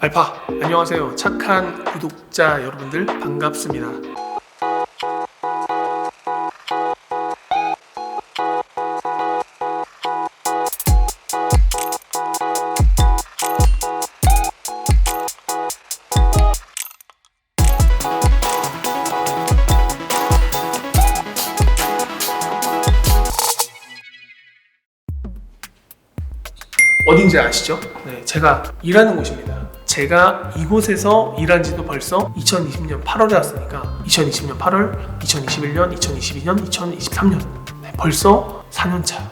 알파, 안녕하세요. 착한 구독자 여러분들 반갑습니다. 어딘지 아시죠? 네, 제가 일하는 곳입니다. 제가 이곳에서 일한 지도 벌써 2020년 8월에 왔으니까 2020년 8월, 2021년, 2022년, 2023년 네, 벌써 4년 차.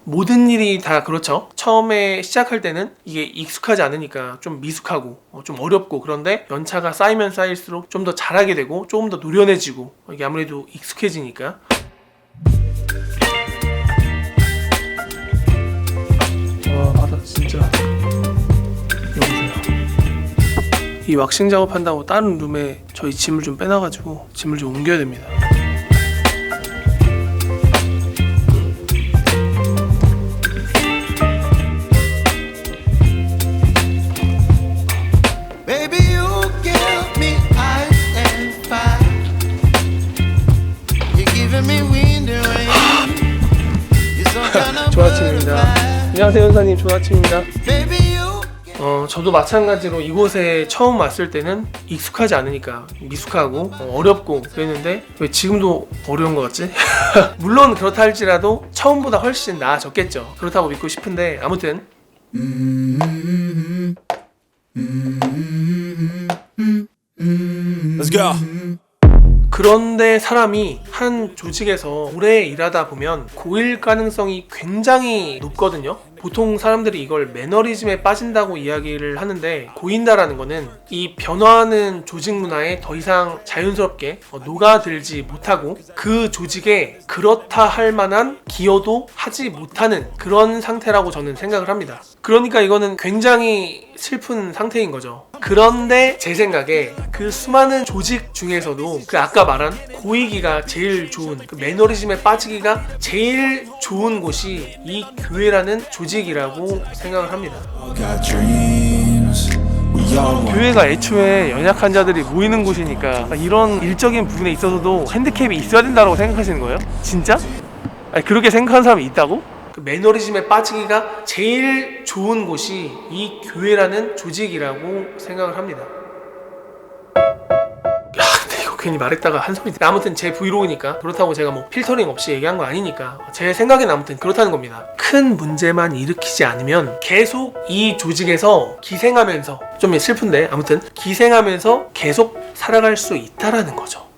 모든 일이 다 그렇죠. 처음에 시작할 때는 이게 익숙하지 않으니까 좀 미숙하고 좀 어렵고, 그런데 연차가 쌓이면 쌓일수록 좀 더 잘하게 되고 조금 더 노련해지고, 이게 아무래도 익숙해지니까. 와, 바닥 진짜. 여보세요. 이 왁싱 작업한다고 다른 룸에 저희 짐을 좀 빼놔가지고 짐을 좀 옮겨야 됩니다. 좋은 아침입니다. 안녕하세요, 현사님. 좋은 아침입니다. 저도 마찬가지로 이곳에 처음 왔을 때는 익숙하지 않으니까 미숙하고 어렵고 그랬는데 왜 지금도 어려운 것 같지? 물론 그렇다 할지라도 처음보다 훨씬 나아졌겠죠. 그렇다고 믿고 싶은데, 아무튼 Let's go. 그런데 사람이 한 조직에서 오래 일하다 보면 고일 가능성이 굉장히 높거든요. 보통 사람들이 이걸 매너리즘에 빠진다고 이야기를 하는데, 고인다라는 거는 이 변화하는 조직 문화에 더 이상 자연스럽게 녹아들지 못하고 그 조직에 그렇다 할 만한 기여도 하지 못하는 그런 상태라고 저는 생각을 합니다. 그러니까 이거는 굉장히 슬픈 상태인 거죠. 그런데 제 생각에 그 수많은 조직 중에서도 그 아까 말한 고이기가 제일 좋은, 그 매너리즘에 빠지기가 제일 좋은 곳이 이 교회라는 조직이라고 생각을 합니다. 교회가 애초에 연약 환자들이 모이는 곳이니까 이런 일적인 부분에 있어서도 핸디캡이 있어야 된다고 생각하시는 거예요? 진짜? 아니, 그렇게 생각하는 사람이 있다고? 그 매너리즘에 빠지기가 제일 좋은 곳이 이 교회라는 조직이라고 생각을 합니다. 야, 근데 이거 괜히 말했다가 한소리. 아무튼 제 브이로그니까 그렇다고 제가 뭐 필터링 없이 얘기한 거 아니니까 제 생각엔 아무튼 그렇다는 겁니다. 큰 문제만 일으키지 않으면 계속 이 조직에서 기생하면서, 좀 슬픈데 아무튼 기생하면서 계속 살아갈 수 있다라는 거죠.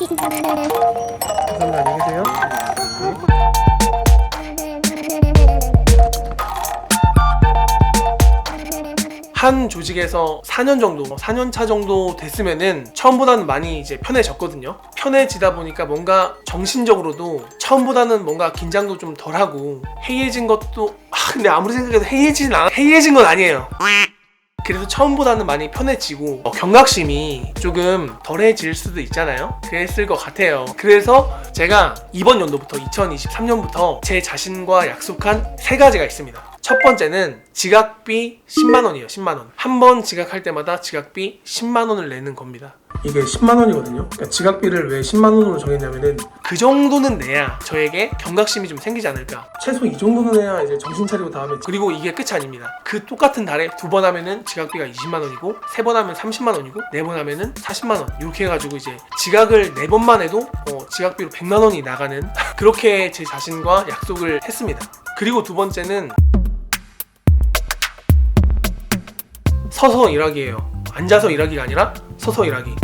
감사합니다. 안녕히 계세요. 한 조직에서 4년 정도, 4년차 정도 됐으면은 처음보다는 많이 이제 편해졌거든요. 편해지다 보니까 뭔가 정신적으로도 처음보다는 뭔가 긴장도 좀 덜하고 해이해진 것도, 근데 아무리 생각해도 해이해진 건 아니에요. 그래서 처음보다는 많이 편해지고 경각심이 조금 덜해질 수도 있잖아요. 그랬을 것 같아요. 그래서 제가 이번 연도부터 2023년부터 제 자신과 약속한 3가지가 있습니다. 첫 번째는 지각비 10만원이에요. 10만원. 한 번 지각할 때마다 지각비 10만원을 내는 겁니다. 이게 10만원이거든요. 그러니까 지각비를 왜 10만원으로 정했냐면은 그 정도는 내야 저에게 경각심이 좀 생기지 않을까. 최소 이 정도는 해야 이제 정신 차리고 다음에. 그리고 이게 끝이 아닙니다. 그 똑같은 달에 2번 하면은 지각비가 20만원이고, 3번 하면 30만원이고, 4번 하면은 40만원. 이렇게 해가지고 이제 지각을 4번만 해도 지각비로 100만원이 나가는 그렇게 제 자신과 약속을 했습니다. 그리고 두 번째는 서서 일하기예요. 앉아서 일하기가 아니라 서서 일하기.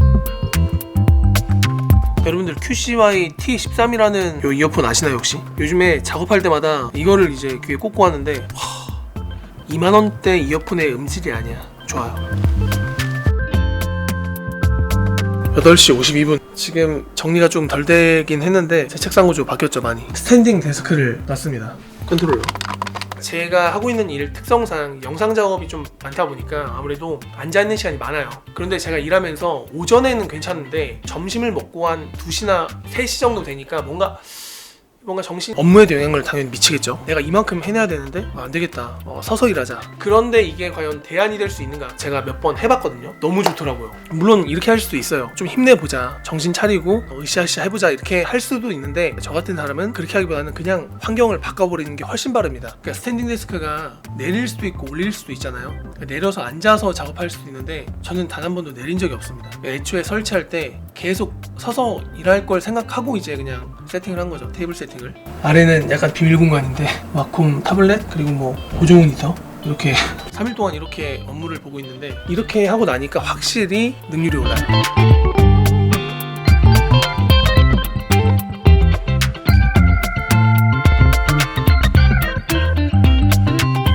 여러분들 QCY T13이라는 요 이어폰 아시나요 혹시? 요즘에 작업할 때마다 이거를 이제 귀에 꽂고 하는데 2만원대 이어폰의 음질이 아니야. 좋아요. 8시 52분. 지금 정리가 좀 덜 되긴 했는데 제 책상 구조 바뀌었죠, 많이. 스탠딩 데스크를 놨습니다. 컨트롤러. 제가 하고 있는 일 특성상 영상 작업이 좀 많다 보니까 아무래도 앉아있는 시간이 많아요. 그런데 제가 일하면서 오전에는 괜찮은데 점심을 먹고 한 2시나 3시 정도 되니까 뭔가 뭔가 정신 업무에도 영향을 당연히 미치겠죠. 내가 이만큼 해내야 되는데 안 되겠다. 서서 일하자. 그런데 이게 과연 대안이 될 수 있는가? 제가 몇 번 해봤거든요. 너무 좋더라고요. 물론 이렇게 할 수도 있어요. 좀 힘내보자. 정신 차리고 으쌰으쌰 해보자. 이렇게 할 수도 있는데 저 같은 사람은 그렇게 하기보다는 그냥 환경을 바꿔버리는 게 훨씬 빠릅니다. 그러니까 스탠딩 데스크가 내릴 수도 있고 올릴 수도 있잖아요. 그러니까 내려서 앉아서 작업할 수도 있는데 저는 단 한 번도 내린 적이 없습니다. 애초에 설치할 때 계속 서서 일할 걸 생각하고 이제 그냥 세팅을 한 거죠. 테이블 세팅을. 아래는 약간 비밀 공간인데 와콤 타블렛 그리고 뭐 보조 모니터 이렇게 3일 동안 이렇게 업무를 보고 있는데 이렇게 하고 나니까 확실히 능률이 올라요.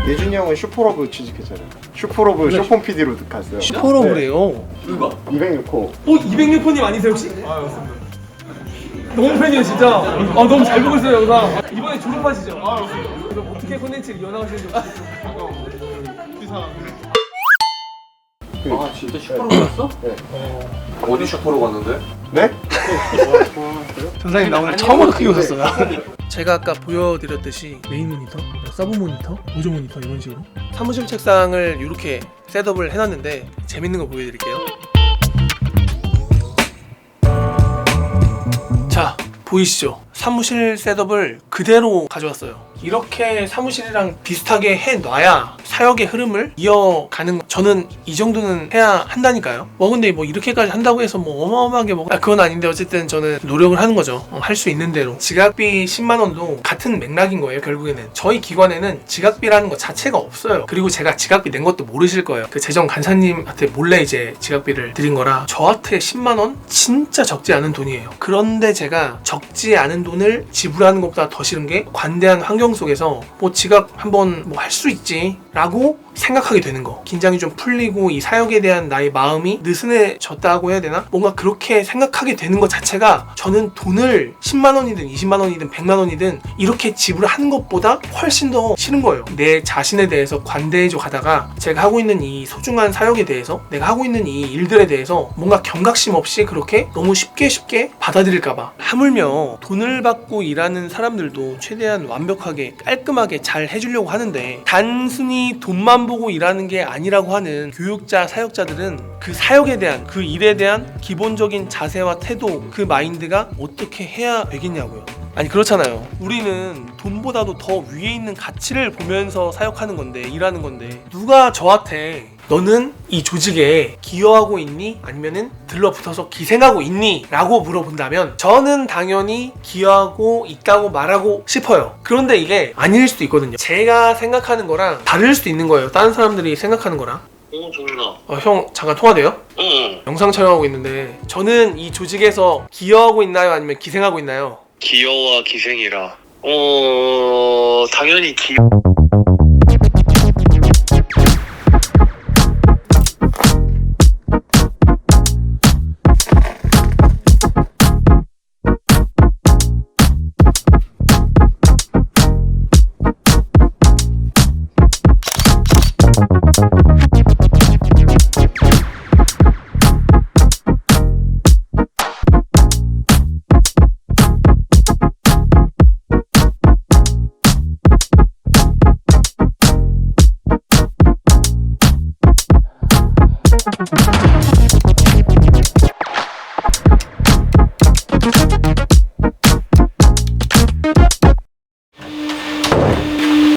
예준이 형은 슈퍼러브 취직했잖아요. 슈퍼러브 네. 쇼폼 PD로 갔어요. 슈퍼러브래요. 누가? 206호. 206호님 아니세요 혹시? 아 맞습니다. 너무 팬이에요 진짜. 너무 잘 보고 있어요 영상. 이번에 졸업하시죠? 아 맞습니다. 그럼 어떻게 콘텐츠를 이어나가시는지 기사. 아 진짜 슈퍼로 갔어? 네. 어디 슈퍼로 갔는데? 네? 전사님 나 오늘 처음으로 크게 웃었어요. 제가 아까 보여드렸듯이 메인 모니터, 서브 모니터, 보조 모니터 이런 식으로 사무실 책상을 이렇게 셋업을 해놨는데 재밌는 거 보여드릴게요. 자 보이시죠? 사무실 셋업을 그대로 가져왔어요. 이렇게 사무실이랑 비슷하게 해놔야 사역의 흐름을 이어가는 거. 저는 이 정도는 해야 한다니까요. 근데 뭐 이렇게까지 한다고 해서 뭐 어마어마하게 그건 아닌데 어쨌든 저는 노력을 하는 거죠. 할 수 있는 대로. 지각비 10만 원도 같은 맥락인 거예요. 결국에는 저희 기관에는 지각비라는 것 자체가 없어요. 그리고 제가 지각비 낸 것도 모르실 거예요. 그 재정 간사님한테 몰래 이제 지각비를 드린 거라 저한테 10만 원 진짜 적지 않은 돈이에요. 그런데 제가 적지 않은 돈을 지불하는 것보다 더 싫은 게 관대한 환경 속에서 뭐 지각 한번 뭐 할 수 있지 라고 생각하게 되는 거. 긴장이 좀 풀리고 이 사역에 대한 나의 마음이 느슨해졌다고 해야 되나? 뭔가 그렇게 생각하게 되는 것 자체가 저는 돈을 10만 원이든 20만 원이든 100만 원이든 이렇게 지불하는 것보다 훨씬 더 싫은 거예요. 내 자신에 대해서 관대해져 가다가 제가 하고 있는 이 소중한 사역에 대해서 내가 하고 있는 이 일들에 대해서 뭔가 경각심 없이 그렇게 너무 쉽게 받아들일까봐. 하물며 돈을 받고 일하는 사람들도 최대한 완벽하게 깔끔하게 잘 해주려고 하는데 단순히 돈만 보고 일하는 게 아니라고 하는 교육자, 사역자들은 그 사역에 대한 그 일에 대한 기본적인 자세와 태도 그 마인드가 어떻게 해야 되겠냐고요. 아니 그렇잖아요. 우리는 돈보다도 더 위에 있는 가치를 보면서 사역하는 건데 일하는 건데 누가 저한테 너는 이 조직에 기여하고 있니? 아니면은 들러붙어서 기생하고 있니? 라고 물어본다면 저는 당연히 기여하고 있다고 말하고 싶어요. 그런데 이게 아닐 수도 있거든요. 제가 생각하는 거랑 다를 수도 있는 거예요. 다른 사람들이 생각하는 거랑. 정민아. 형 잠깐 통화돼요? 응. 영상 촬영하고 있는데 저는 이 조직에서 기여하고 있나요? 아니면 기생하고 있나요? 기여와 기생이라. 당연히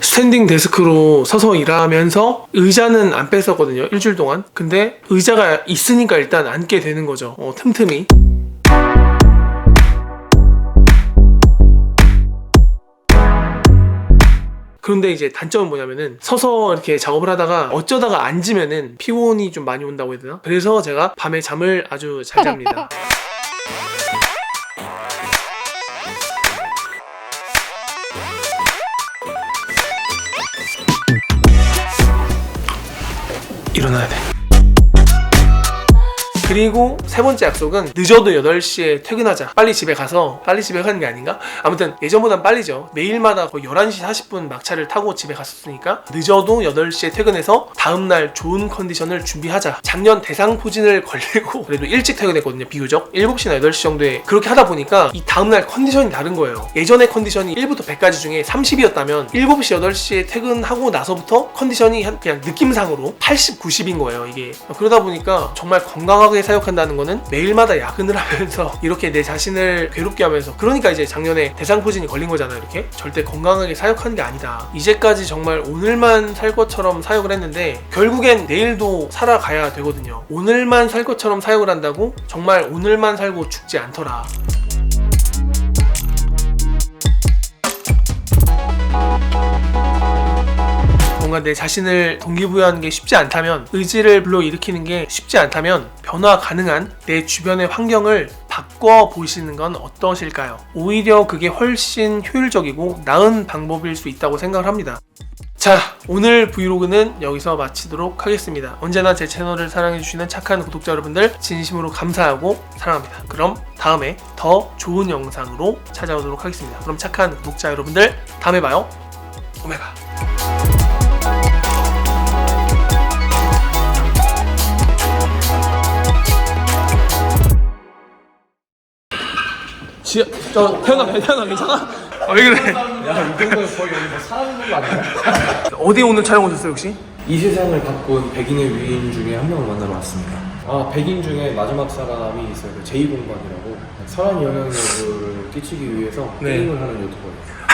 스탠딩 데스크로 서서 일하면서 의자는 안 뺐었거든요. 일주일 동안. 근데 의자가 있으니까 일단 앉게 되는 거죠. 틈틈이. 그런데 이제 단점은 뭐냐면은 서서 이렇게 작업을 하다가 어쩌다가 앉으면은 피곤이 좀 많이 온다고 해야 되나? 그래서 제가 밤에 잠을 아주 잘 잡니다. 일어나야 돼. 그리고 세 번째 약속은 늦어도 8시에 퇴근하자. 빨리 집에 가서, 빨리 집에 가는 게 아닌가? 아무튼 예전보단 빨리죠. 매일마다 거의 11시 40분 막차를 타고 집에 갔었으니까 늦어도 8시에 퇴근해서 다음날 좋은 컨디션을 준비하자. 작년 대상포진을 걸리고 그래도 일찍 퇴근했거든요. 비교적 7시나 8시 정도에. 그렇게 하다 보니까 이 다음날 컨디션이 다른 거예요. 예전에 컨디션이 1부터 100까지 중에 30이었다면 7시 8시에 퇴근하고 나서부터 컨디션이 그냥 느낌상으로 80, 90인 거예요. 이게 그러다 보니까 정말 건강하게 사역한다는 거는 매일마다 야근을 하면서 이렇게 내 자신을 괴롭게 하면서, 그러니까 이제 작년에 대상포진이 걸린 거잖아요. 이렇게 절대 건강하게 사역하는 게 아니다. 이제까지 정말 오늘만 살 것처럼 사역을 했는데 결국엔 내일도 살아가야 되거든요. 오늘만 살 것처럼 사역을 한다고 정말 오늘만 살고 죽지 않더라. 뭔가 내 자신을 동기부여하는 게 쉽지 않다면, 의지를 불러일으키는 게 쉽지 않다면 변화 가능한 내 주변의 환경을 바꿔보시는 건 어떠실까요? 오히려 그게 훨씬 효율적이고 나은 방법일 수 있다고 생각을 합니다. 자, 오늘 브이로그는 여기서 마치도록 하겠습니다. 언제나 제 채널을 사랑해주시는 착한 구독자 여러분들 진심으로 감사하고 사랑합니다. 그럼 다음에 더 좋은 영상으로 찾아오도록 하겠습니다. 그럼 착한 구독자 여러분들 다음에 봐요. 오메가. 태연아 괜찮아? 왜 그래? 야, 이 정도면 거의 여기 뭐 사람 있는 거 아니야? 어디 오늘 촬영 오셨어요 혹시? 이 세상을 바꾼 백인의 위인 중에 한 명을 만나러 왔습니다. 백인 중에 마지막 사람이 있어요. 그 제2공방이라고 선한 영향력을 끼치기 위해서 네. 게임을 하는 유튜버예요.